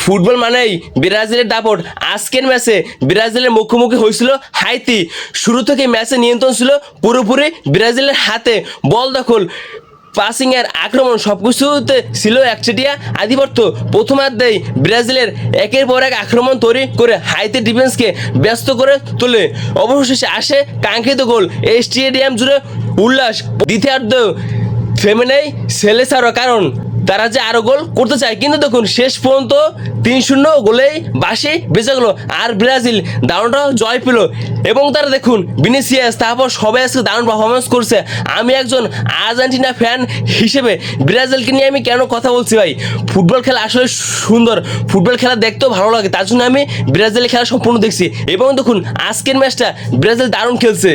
Football মানেই ব্রাজিলের দাপট। আজকের ম্যাচে ব্রাজিলের মুখোমুখি হয়েছিল হাইতি। শুরু থেকে ম্যাচে নিয়ন্ত্রণ ছিল পুরোপুরি ব্রাজিলের হাতে। বল দখল, পাসিং এর আক্রমণ সবকিছুতে ছিল একচেটিয়া আধিপত্য। প্রথমার্ধেই ব্রাজিলের একের পর এক আক্রমণ তৈরি করে হাইতি ডিফেন্সকে ব্যস্ত করে তোলে। অবশেষে আসে কাঙ্ক্ষিত গোল। এই স্টেডিয়াম জুড়ে উল্লাস। দ্বিতীয়ার্ধ থেমে নেই সেলেসারও, কারণ তারা যে আরো গোল করতে চায়। কিন্তু দেখুন শেষ পর্যন্ত 3-0 গোলেই বাসি বেঁচে গেল আর ব্রাজিল দারুণটা জয় পেল। এবং তারা দেখুন ভিনিসিয়াস, তারপর সবাই আজকে দারুণ পারফরমেন্স করছে। আমি একজন আর্জেন্টিনা ফ্যান হিসেবে ব্রাজিলকে নিয়ে আমি কেন কথা বলছি ভাই, ফুটবল খেলা আসলে সুন্দর, ফুটবল খেলা দেখতেও ভালো লাগে, তার জন্য আমি ব্রাজিলের খেলা সম্পূর্ণ দেখছি। এবং দেখুন আজকের ম্যাচটা ব্রাজিল দারুণ খেলছে।